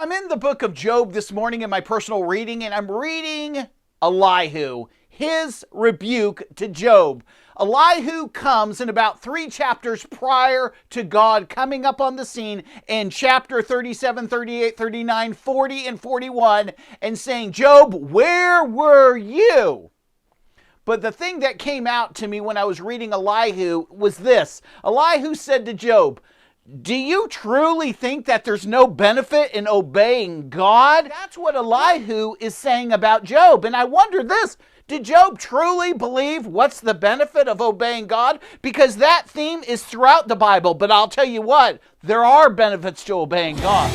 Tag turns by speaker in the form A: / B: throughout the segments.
A: I'm in the book of Job this morning in my personal reading, and I'm reading Elihu, his rebuke to Job. Elihu comes in about 3 chapters prior to God coming up on the scene in chapter 37, 38, 39, 40, and 41 and saying, Job, where were you? But the thing that came out to me when I was reading Elihu was this. Elihu said to Job, do you truly think that there's no benefit in obeying God? That's what Elihu is saying about Job. And I wonder this, did Job truly believe what's the benefit of obeying God? Because that theme is throughout the Bible. But I'll tell you what, there are benefits to obeying God.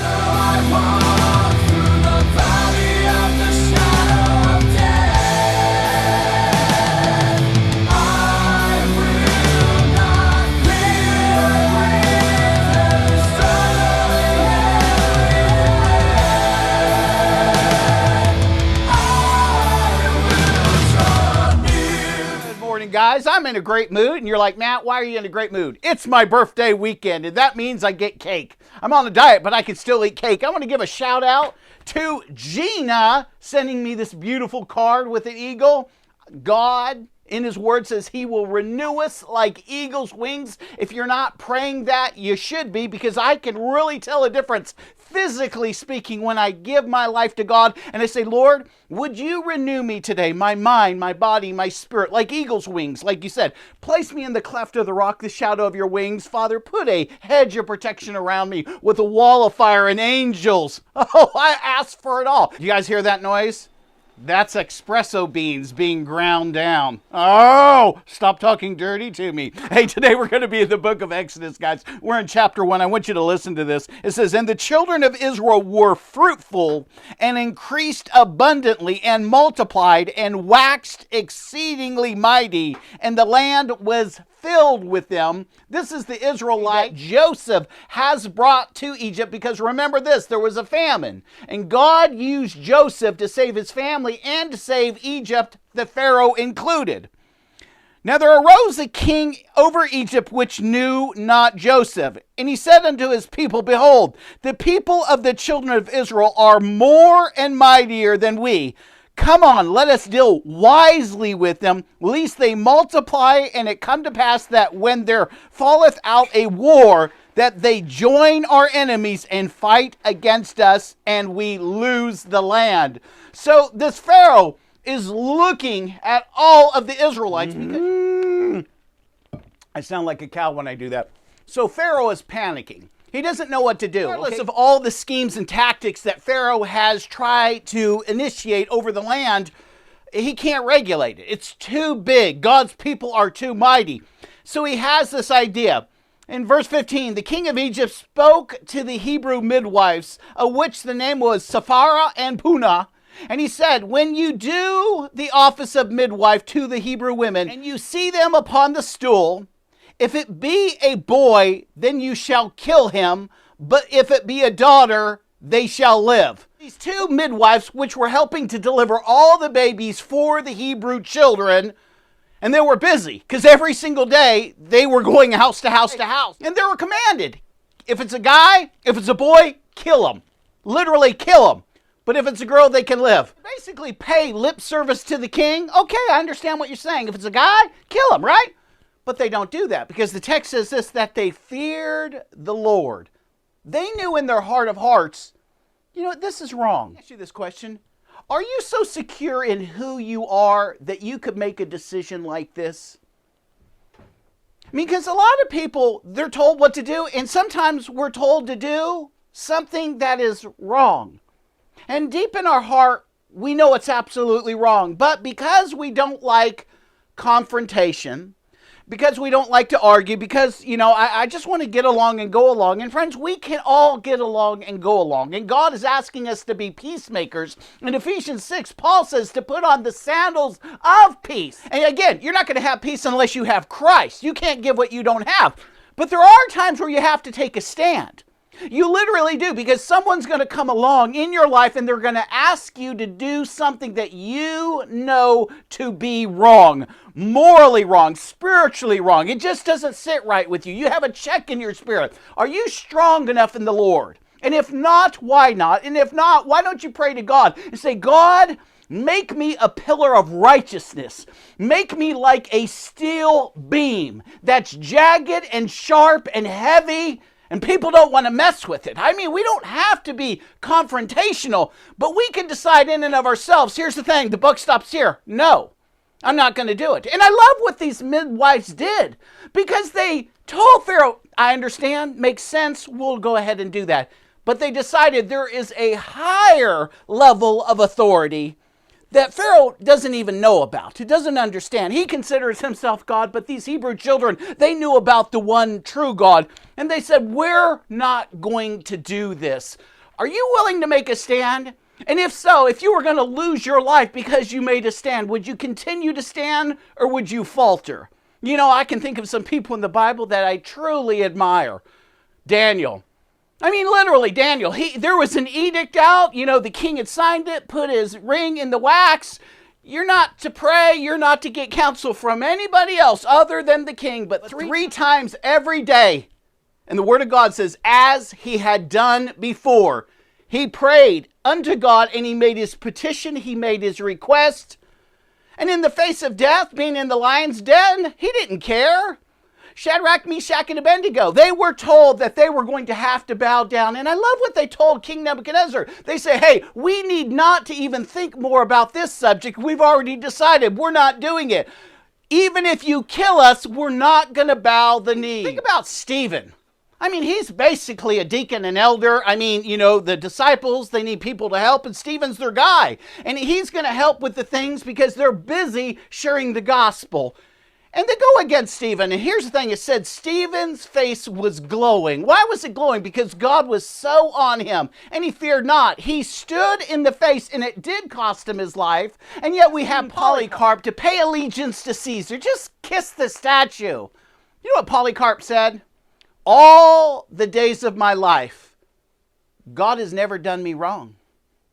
A: Guys, I'm in a great mood, and you're like, Matt, why are you in a great mood? It's my birthday weekend, and that means I get cake. I'm on a diet, but I can still eat cake. I want to give a shout out to Gina sending me this beautiful card with an eagle. God, in his word, says he will renew us like eagle's wings. If you're not praying that, you should be, because I can really tell a difference, physically speaking, when I give my life to God and I say, Lord, would you renew me today, my mind, my body, my spirit, like eagle's wings, like you said. Place me in the cleft of the rock, the shadow of your wings. Father, put a hedge of protection around me with a wall of fire and angels. Oh, I ask for it all. You guys hear that noise? That's espresso beans being ground down. Oh, stop talking dirty to me. Hey, today we're going to be in the book of Exodus, guys. We're in chapter 1. I want you to listen to this. It says, and the children of Israel were fruitful and increased abundantly and multiplied and waxed exceedingly mighty, and the land was filled with them. This is the Israelite Joseph has brought to Egypt, because remember this, there was a famine, and God used Joseph to save his family and to save Egypt, the Pharaoh included. Now there arose a king over Egypt which knew not Joseph, and he said unto his people, behold, the people of the children of Israel are more and mightier than we. Come on, let us deal wisely with them, lest they multiply, and it come to pass that when there falleth out a war, that they join our enemies and fight against us, and we lose the land. So this Pharaoh is looking at all of the Israelites. I sound like a cow when I do that. So Pharaoh is panicking. He doesn't know what to do. Regardless of all the schemes and tactics that Pharaoh has tried to initiate over the land, he can't regulate it. It's too big. God's people are too mighty. So he has this idea. In verse 15, the king of Egypt spoke to the Hebrew midwives, of which the name was Sapphira and Punah. And he said, when you do the office of midwife to the Hebrew women, and you see them upon the stool, if it be a boy, then you shall kill him, but if it be a daughter, they shall live. These 2 midwives, which were helping to deliver all the babies for the Hebrew children, and they were busy, because every single day they were going house to house to house. And they were commanded, if it's a guy, if it's a boy, kill him. Literally kill him. But if it's a girl, they can live. Basically pay lip service to the king. Okay, I understand what you're saying. If it's a guy, kill him, right? But they don't do that, because the text says this, that they feared the Lord. They knew in their heart of hearts, you know, this is wrong. I'll ask you this question. Are you so secure in who you are that you could make a decision like this? I mean, because a lot of people, they're told what to do, and sometimes we're told to do something that is wrong. And deep in our heart, we know it's absolutely wrong. But because we don't like confrontation, because we don't like to argue, because, you know, I just want to get along and go along. And friends, we can all get along and go along. And God is asking us to be peacemakers. In Ephesians 6, Paul says to put on the sandals of peace. And again, you're not going to have peace unless you have Christ. You can't give what you don't have. But there are times where you have to take a stand. You literally do, because someone's going to come along in your life and they're going to ask you to do something that you know to be wrong, morally wrong, spiritually wrong. It just doesn't sit right with you. You have a check in your spirit. Are you strong enough in the Lord? And if not, why not? And if not, why don't you pray to God and say, God, make me a pillar of righteousness. Make me like a steel beam that's jagged and sharp and heavy, and people don't want to mess with it. I mean, we don't have to be confrontational, but we can decide in and of ourselves. Here's the thing, the buck stops here. No, I'm not going to do it. And I love what these midwives did, because they told Pharaoh, I understand, makes sense, we'll go ahead and do that. But they decided there is a higher level of authority that Pharaoh doesn't even know about. He doesn't understand. He considers himself God, but these Hebrew children, they knew about the one true God. And they said, we're not going to do this. Are you willing to make a stand? And if so, if you were going to lose your life because you made a stand, would you continue to stand or would you falter? You know, I can think of some people in the Bible that I truly admire. Daniel. I mean, literally, Daniel, there was an edict out, the king had signed it, put his ring in the wax. You're not to pray, you're not to get counsel from anybody else other than the king, but three times every day. And the word of God says, as he had done before, he prayed unto God and he made his petition, he made his request. And in the face of death, being in the lion's den, he didn't care. Shadrach, Meshach, and Abednego, they were told that they were going to have to bow down. And I love what they told King Nebuchadnezzar. They say, hey, we need not to even think more about this subject. We've already decided we're not doing it. Even if you kill us, we're not going to bow the knee. Think about Stephen. I mean, he's basically a deacon and elder. I mean, the disciples, they need people to help, and Stephen's their guy. And he's going to help with the things because they're busy sharing the gospel. And they go against Stephen. And here's the thing. It said Stephen's face was glowing. Why was it glowing? Because God was so on him. And he feared not. He stood in the face, and it did cost him his life. And yet we have Polycarp to pay allegiance to Caesar. Just kiss the statue. You know what Polycarp said? All the days of my life, God has never done me wrong.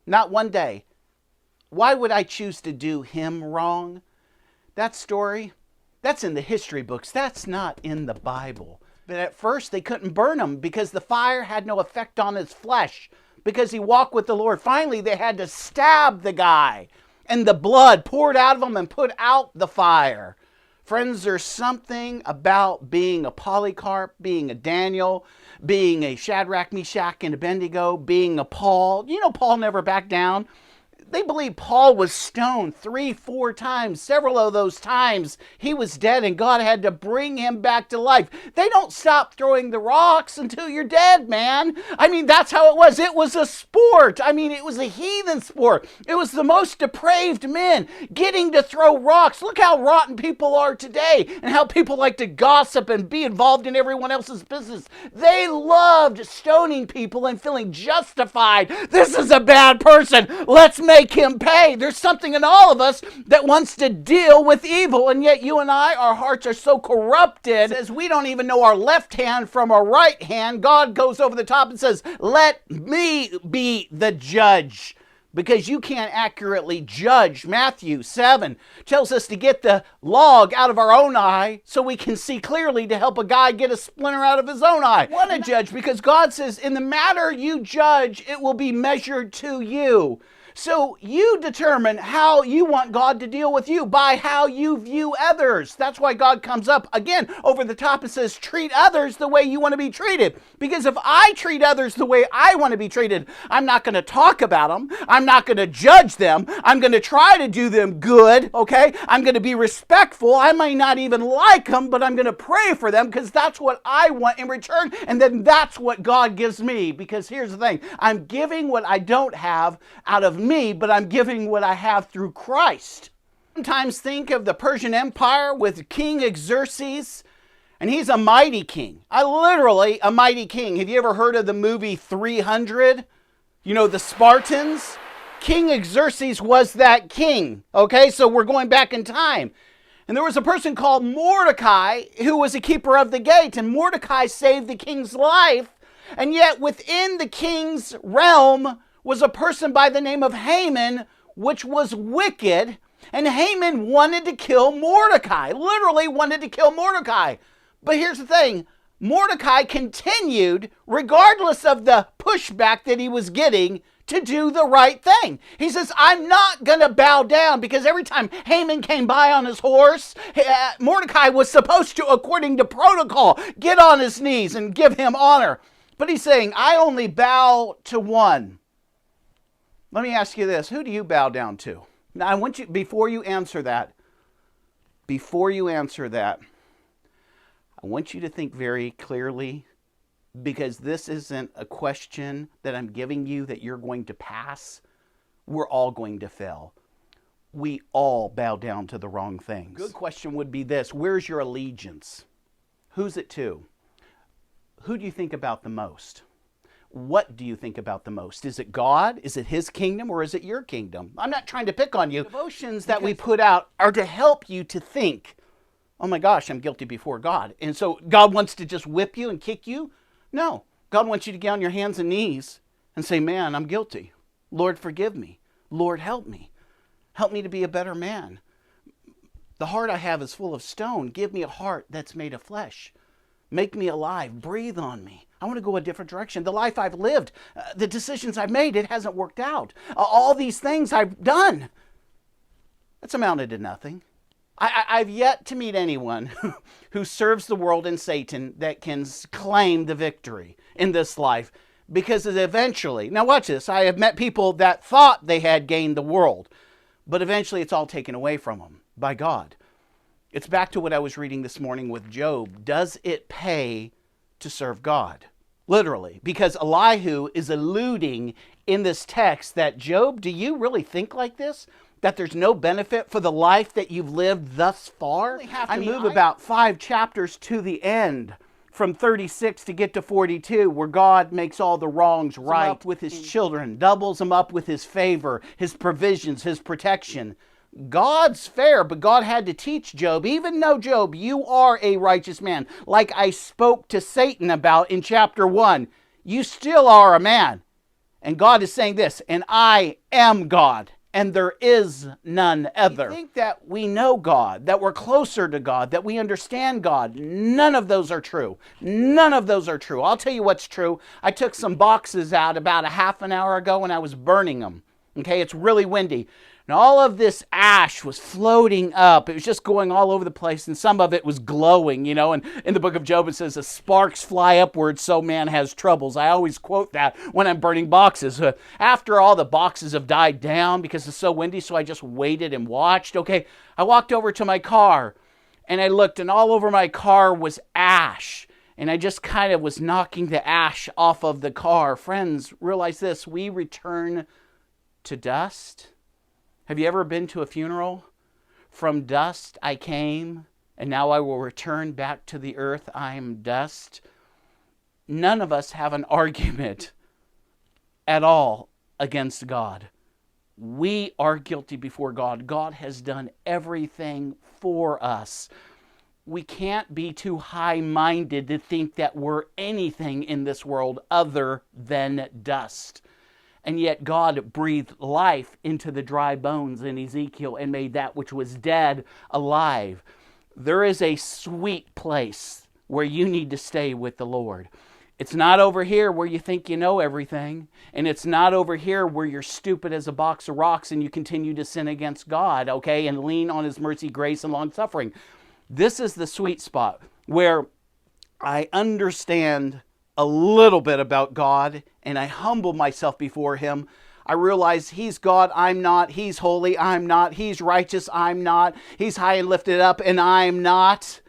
A: Not one day. Why would I choose to do him wrong? That story, that's in the history books. That's not in the Bible. But at first they couldn't burn him because the fire had no effect on his flesh because he walked with the Lord. Finally, they had to stab the guy and the blood poured out of him and put out the fire. Friends, there's something about being a Polycarp, being a Daniel, being a Shadrach, Meshach, and Abednego, being a Paul. Paul never backed down. They believe Paul was stoned 3-4 times. Several of those times he was dead and God had to bring him back to life. They don't stop throwing the rocks until you're dead, man. I mean, that's how it was. It was a sport. I mean, it was a heathen sport. It was the most depraved men getting to throw rocks. Look how rotten people are today and how people like to gossip and be involved in everyone else's business. They loved stoning people and feeling justified. This is a bad person. Let's make him pay. There's something in all of us that wants to deal with evil, and yet you and I, our hearts are so corrupted as we don't even know our left hand from our right hand. God goes over the top and says, let me be the judge, because you can't accurately judge. Matthew 7 tells us to get the log out of our own eye so we can see clearly to help a guy get a splinter out of his own eye. Want to judge because God says, in the matter you judge, it will be measured to you. So you determine how you want God to deal with you by how you view others. That's why God comes up again over the top and says, treat others the way you want to be treated. Because if I treat others the way I want to be treated, I'm not going to talk about them. I'm not going to judge them. I'm going to try to do them good, okay? I'm going to be respectful. I may not even like them, but I'm going to pray for them because that's what I want in return. And then that's what God gives me. Because here's the thing. I'm giving what I don't have out of me, but I'm giving what I have through Christ. Sometimes think of the Persian Empire with King Xerxes, and he's a mighty king. Literally a mighty king. Have you ever heard of the movie 300? The Spartans? King Xerxes was that king. Okay, so we're going back in time. And there was a person called Mordecai who was a keeper of the gate, and Mordecai saved the king's life, and yet within the king's realm was a person by the name of Haman, which was wicked, and Haman wanted to kill Mordecai, literally wanted to kill Mordecai. But here's the thing, Mordecai continued, regardless of the pushback that he was getting, to do the right thing. He says, I'm not going to bow down, because every time Haman came by on his horse, Mordecai was supposed to, according to protocol, get on his knees and give him honor. But he's saying, I only bow to one. Let me ask you this. Who do you bow down to? Now, I want you, before you answer that, I want you to think very clearly, because this isn't a question that I'm giving you that you're going to pass. We're all going to fail. We all bow down to the wrong things. Good question would be this: where's your allegiance? Who's it to? Who do you think about the most? What do you think about the most? Is it God? Is it His kingdom? Or is it your kingdom? I'm not trying to pick on you. Devotions that we put out are to help you to think, oh my gosh, I'm guilty before God. And so God wants to just whip you and kick you? No. God wants you to get on your hands and knees and say, man, I'm guilty. Lord, forgive me. Lord, help me. Help me to be a better man. The heart I have is full of stone. Give me a heart that's made of flesh. Make me alive. Breathe on me. I want to go a different direction. The life I've lived, the decisions I've made, it hasn't worked out. All these things I've done, that's amounted to nothing. I've yet to meet anyone who serves the world and Satan that can claim the victory in this life, because eventually, now watch this, I have met people that thought they had gained the world, but eventually it's all taken away from them by God. It's back to what I was reading this morning with Job. Does it pay to serve God? Literally, because Elihu is alluding in this text that, Job, do you really think like this? That there's no benefit for the life that you've lived thus far? I move about 5 chapters to the end, from 36 to get to 42, where God makes all the wrongs right with His children, doubles them up with His favor, His provisions, His protection. God's fair, but God had to teach Job, even though, Job, you are a righteous man, like I spoke to Satan about in chapter 1, you still are a man. And God is saying this, and I am God, and there is none other. You think that we know God, that we're closer to God, that we understand God. None of those are true. None of those are true. I'll tell you what's true. I took some boxes out about a half an hour ago and I was burning them. Okay, it's really windy. And all of this ash was floating up. It was just going all over the place, and some of it was glowing, you know. And in the book of Job, it says, the sparks fly upward, so man has troubles. I always quote that when I'm burning boxes. After all the boxes have died down because it's so windy, so I just waited and watched. Okay, I walked over to my car, and I looked, and all over my car was ash. And I just kind of was knocking the ash off of the car. Friends, realize this, we return to dust. Have you ever been to a funeral? From dust I came, and now I will return back to the earth. I am dust. None of us have an argument at all against God. We are guilty before God. God has done everything for us. We can't be too high-minded to think that we're anything in this world other than dust. And yet God breathed life into the dry bones in Ezekiel and made that which was dead alive. There is a sweet place where you need to stay with the Lord. It's not over here where you think you know everything. And it's not over here where you're stupid as a box of rocks and you continue to sin against God, okay, and lean on His mercy, grace, and long-suffering. This is the sweet spot where I understand a little bit about God, and I humble myself before Him. I realize He's God, I'm not. He's holy, I'm not. He's righteous, I'm not. He's high and lifted up, and I'm not.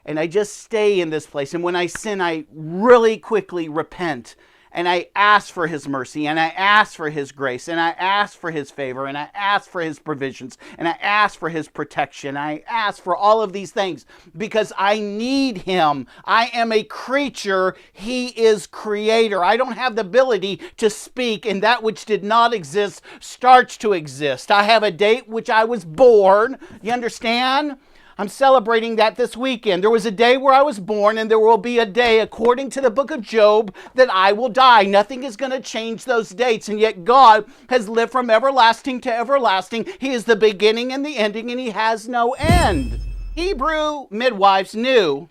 A: And I just stay in this place. And when I sin, I really quickly repent. And I ask for His mercy, and I ask for His grace, and I ask for His favor, and I ask for His provisions, and I ask for His protection. I ask for all of these things because I need Him. I am a creature. He is creator. I don't have the ability to speak, and that which did not exist starts to exist. I have a date which I was born. You understand? I'm celebrating that this weekend. There was a day where I was born, and there will be a day, according to the book of Job, that I will die. Nothing is going to change those dates, and yet God has lived from everlasting to everlasting. He is the beginning and the ending, and He has no end. Hebrew midwives knew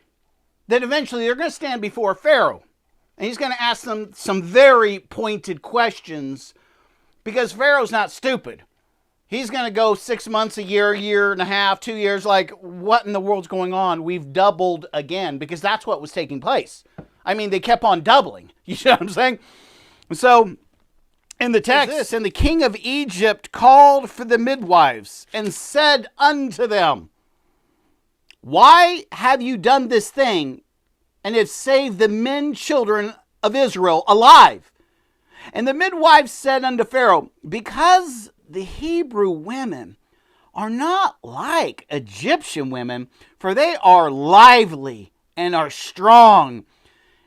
A: that eventually they're going to stand before Pharaoh. And he's going to ask them some very pointed questions because Pharaoh's not stupid. He's going to go 6 months, a year and a half, 2 years, like, what in the world's going on? We've doubled again, because that's what was taking place. I mean, they kept on doubling. You know what I'm saying? So, in the text, and the king of Egypt called for the midwives and said unto them, why have you done this thing and have saved the men children of Israel alive? And the midwives said unto Pharaoh, because the Hebrew women are not like Egyptian women, for they are lively and are strong.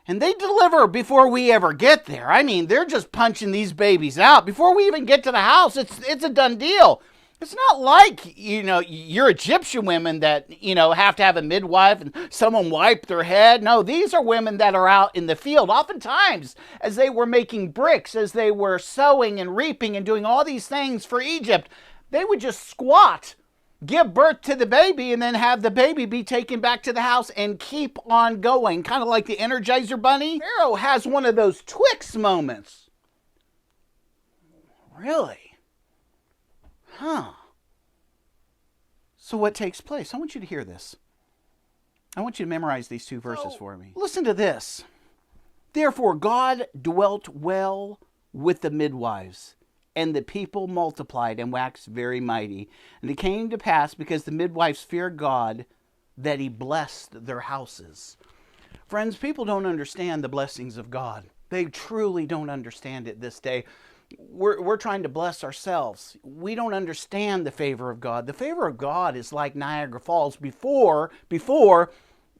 A: And they deliver before we ever get there. I mean, they're just punching these babies out. Before we even get to the house, it's a done deal. It's not like, your Egyptian women that, have to have a midwife and someone wipe their head. No, these are women that are out in the field. Oftentimes, as they were making bricks, as they were sowing and reaping and doing all these things for Egypt, they would just squat, give birth to the baby, and then have the baby be taken back to the house and keep on going. Kind of like the Energizer Bunny. Pharaoh has one of those Twix moments. Really? Huh. So what takes place? I want you to hear this. I want you to memorize these two verses for me. Listen to this. Therefore God dwelt well with the midwives, and the people multiplied and waxed very mighty. And it came to pass, because the midwives feared God, that he blessed their houses. Friends, people don't understand the blessings of God. They truly don't understand it this day. We're trying to bless ourselves. We don't understand the favor of God. The favor of God is like Niagara Falls before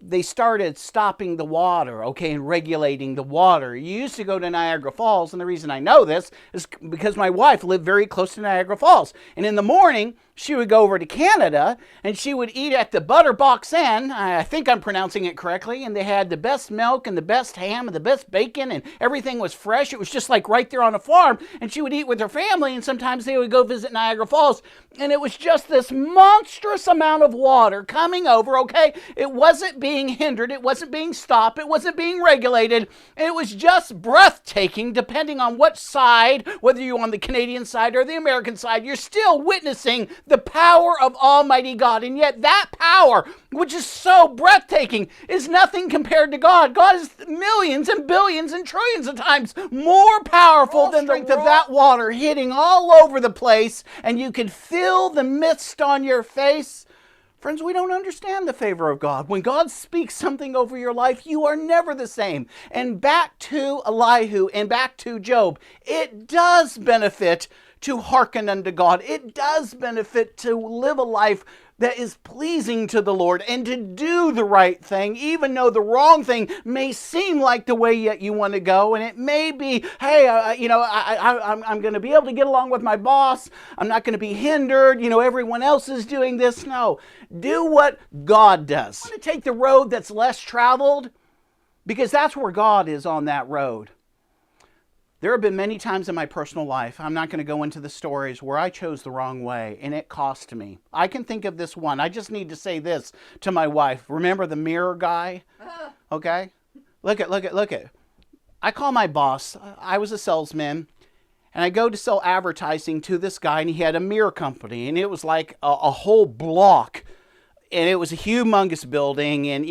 A: they started stopping the water, and regulating the water. You used to go to Niagara Falls, and the reason I know this is because my wife lived very close to Niagara Falls. And in the morning, she would go over to Canada, and she would eat at the Butterbox Inn. I think I'm pronouncing it correctly. And they had the best milk and the best ham and the best bacon, and everything was fresh. It was just like right there on a farm. And she would eat with her family, and sometimes they would go visit Niagara Falls. And it was just this monstrous amount of water coming over, It wasn't being hindered. It wasn't being stopped. It wasn't being regulated. It was just breathtaking, depending on what side, whether you're on the Canadian side or the American side, you're still witnessing the power of Almighty God. And yet that power, which is so breathtaking, is nothing compared to God. God is millions and billions and trillions of times more powerful than the strength of that water hitting all over the place, and you can feel the mist on your face. Friends, we don't understand the favor of God. When God speaks something over your life, you are never the same. And back to Elihu and back to Job, it does benefit to hearken unto God. It does benefit to live a life that is pleasing to the Lord and to do the right thing, even though the wrong thing may seem like the way yet you want to go. And it may be, hey, I'm going to be able to get along with my boss. I'm not going to be hindered. Everyone else is doing this. No, do what God does. You want to take the road that's less traveled, because that's where God is on that road. There have been many times in my personal life, I'm not going to go into the stories, where I chose the wrong way and it cost me. I can think of this one. I just need to say this to my wife. Remember the mirror guy? Okay? Look at. I call my boss. I was a salesman, and I go to sell advertising to this guy, and he had a mirror company, and it was like a whole block, and it was a humongous building, and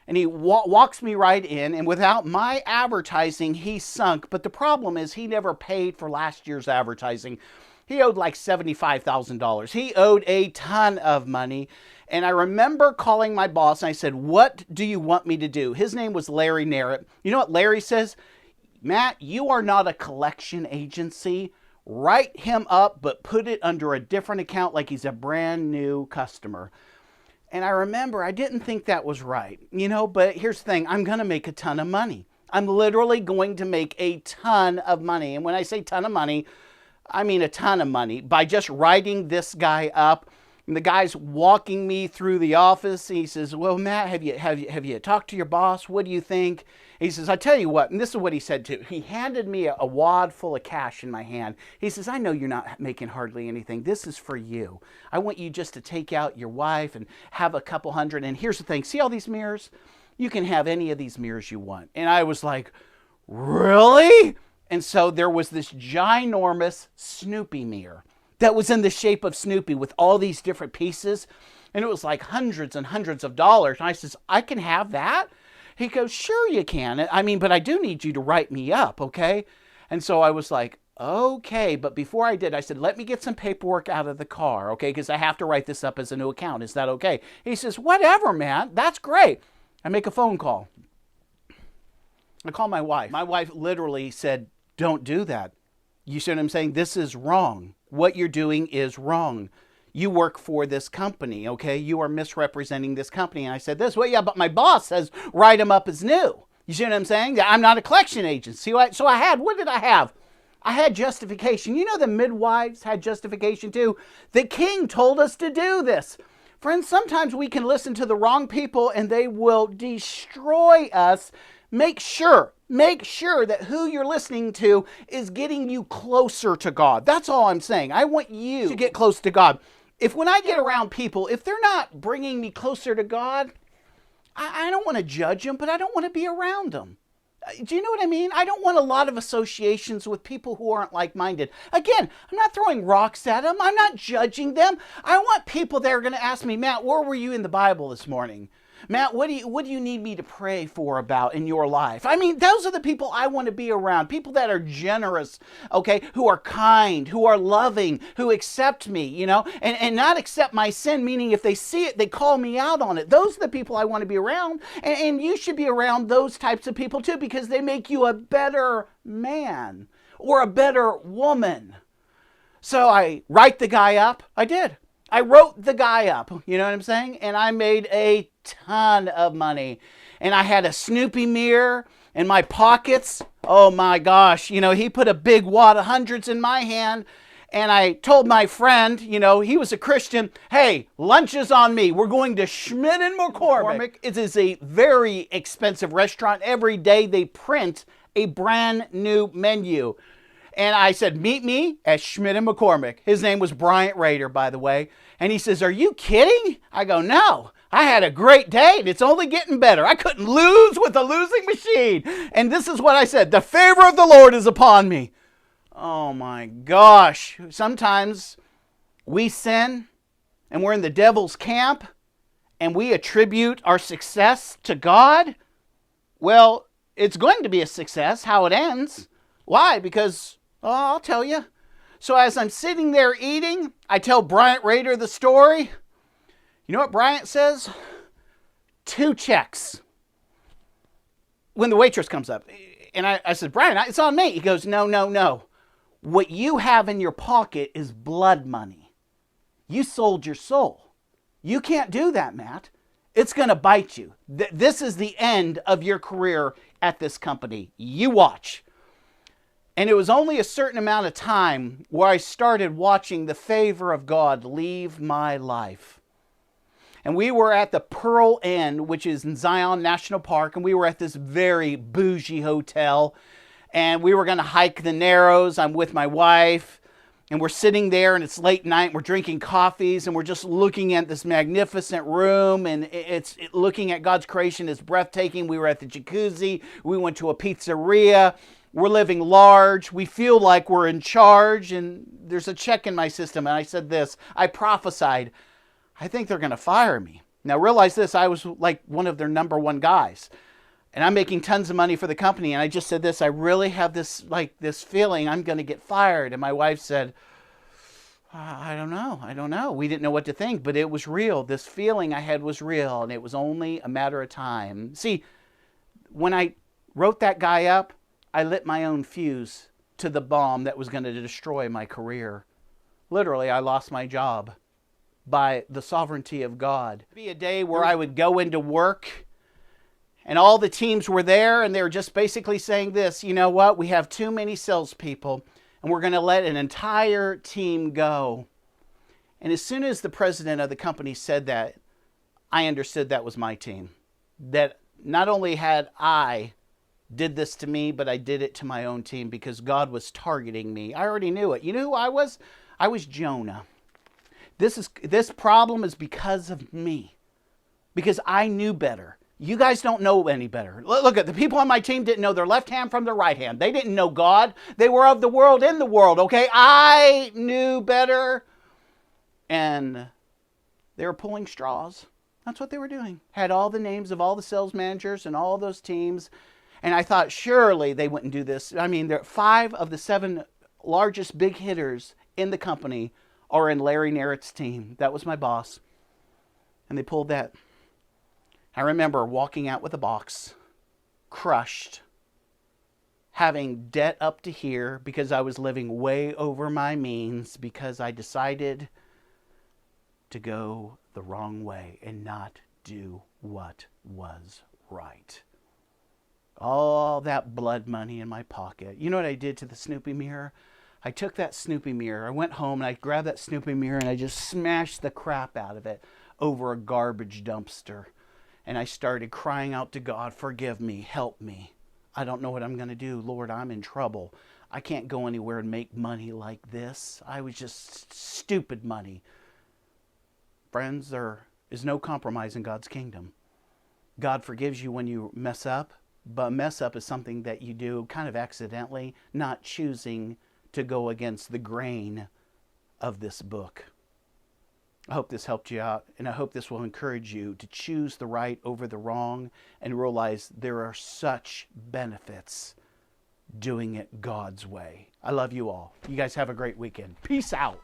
A: and he walks me right in, and without my advertising, he sunk. But the problem is he never paid for last year's advertising. He owed like $75,000. He owed a ton of money. And I remember calling my boss, and I said, what do you want me to do? His name was Larry Narrett. You know what Larry says? Matt, you are not a collection agency. Write him up, but put it under a different account like he's a brand new customer. And I remember I didn't think that was right, but here's the thing. I'm going to make a ton of money. I'm literally going to make a ton of money. And when I say ton of money, I mean a ton of money. By just writing this guy up, and the guy's walking me through the office. He says, well, Matt, have you talked to your boss? What do you think? He says, I tell you what, and this is what he said too. He handed me a wad full of cash in my hand. He says, I know you're not making hardly anything. This is for you. I want you just to take out your wife and have a couple hundred. And here's the thing. See all these mirrors? You can have any of these mirrors you want. And I was like, really? And so there was this ginormous Snoopy mirror that was in the shape of Snoopy with all these different pieces. And it was like hundreds and hundreds of dollars. And I says, I can have that? He goes, sure you can. I mean, but I do need you to write me up, okay? And so I was like, okay. But before I did, I said, let me get some paperwork out of the car, okay? Because I have to write this up as a new account. Is that okay? He says, whatever, man. That's great. I make a phone call. I call my wife. My wife literally said, don't do that. You see what I'm saying? This is wrong. What you're doing is wrong. You work for this company, okay? You are misrepresenting this company. And I said this, well, yeah, but my boss says write them up as new. You see what I'm saying? I'm not a collection agent. See what? So I had, what did I have? I had justification. You know the midwives had justification too? The king told us to do this. Friends, sometimes we can listen to the wrong people and they will destroy us. Make sure that who you're listening to is getting you closer to God. That's all I'm saying. I want you to get close to God. If when I get around people, if they're not bringing me closer to God, I don't want to judge them, but I don't want to be around them. Do you know what I mean? I don't want a lot of associations with people who aren't like-minded. Again, I'm not throwing rocks at them. I'm not judging them. I want people that are going to ask me, Matt, where were you in the Bible this morning? Matt, what do you need me to pray for about in your life? I mean, those are the people I want to be around. People that are generous, okay, who are kind, who are loving, who accept me, you know, and not accept my sin, meaning if they see it, they call me out on it. Those are the people I want to be around. And you should be around those types of people too, because they make you a better man or a better woman. So I write the guy up. I did. I wrote the guy up, you know what I'm saying? And I made a ton of money. And I had a Snoopy mirror in my pockets. Oh my gosh, you know, he put a big wad of hundreds in my hand. And I told my friend, you know, he was a Christian, hey, lunch is on me. We're going to Schmidt and McCormick. It is a very expensive restaurant. Every day they print a brand new menu. And I said, meet me at Schmidt and McCormick. His name was Bryant Rader, by the way. And he says, are you kidding? I go, no, I had a great day and it's only getting better. I couldn't lose with a losing machine. And this is what I said, the favor of the Lord is upon me. Oh my gosh. Sometimes we sin and we're in the devil's camp and we attribute our success to God. Well, it's going to be a success how it ends. Why? Because I'll tell you. So as I'm sitting there eating, I tell Bryant Rader the story. You know what Bryant says? 2 checks. When the waitress comes up. And I said, Bryant, it's on me. He goes, no. What you have in your pocket is blood money. You sold your soul. You can't do that, Matt. It's going to bite you. This is the end of your career at this company. You watch. And it was only a certain amount of time where I started watching the favor of God leave my life. And we were at the Pearl Inn, which is in Zion National Park, and we were at this very bougie hotel. And we were going to hike the Narrows. I'm with my wife, and we're sitting there, and it's late night. We're drinking coffees, and we're just looking at this magnificent room, and looking at God's creation is breathtaking. We were at the jacuzzi. We went to a pizzeria. We're living large. We feel like we're in charge, and there's a check in my system. And I said this, I prophesied, I think they're going to fire me. Now realize this, I was like one of their number one guys. And I'm making tons of money for the company. And I just said this, I really have this feeling I'm going to get fired. And my wife said, I don't know. We didn't know what to think, but it was real. This feeling I had was real, and it was only a matter of time. See, when I wrote that guy up, I lit my own fuse to the bomb that was going to destroy my career. Literally, I lost my job by the sovereignty of God. It'd be a day where I would go into work and all the teams were there and they were just basically saying this, you know what, we have too many salespeople and we're going to let an entire team go. And as soon as the president of the company said that, I understood that was my team. That not only had I did this to me, but I did it to my own team because God was targeting me. I already knew it. You know who I was? I was Jonah. This problem is because of me. Because I knew better. You guys don't know any better. Look at the people on my team didn't know their left hand from their right hand. They didn't know God. They were of the world, in the world, okay? I knew better. And they were pulling straws. That's what they were doing. Had all the names of all the sales managers and all those teams. And I thought, surely they wouldn't do this. I mean, 5 of the 7 largest big hitters in the company are in Larry Narrett's team. That was my boss. And they pulled that. I remember walking out with a box, crushed, having debt up to here because I was living way over my means because I decided to go the wrong way and not do what was right. All that blood money in my pocket. You know what I did to the Snoopy mirror? I took that Snoopy mirror, I went home and I grabbed that Snoopy mirror and I just smashed the crap out of it over a garbage dumpster. And I started crying out to God, forgive me, help me. I don't know what I'm going to do. Lord, I'm in trouble. I can't go anywhere and make money like this. I was just stupid money. Friends, there is no compromise in God's kingdom. God forgives you when you mess up, but mess up is something that you do kind of accidentally, not choosing to go against the grain of this book. I hope this helped you out, and I hope this will encourage you to choose the right over the wrong and realize there are such benefits doing it God's way. I love you all. You guys have a great weekend. Peace out.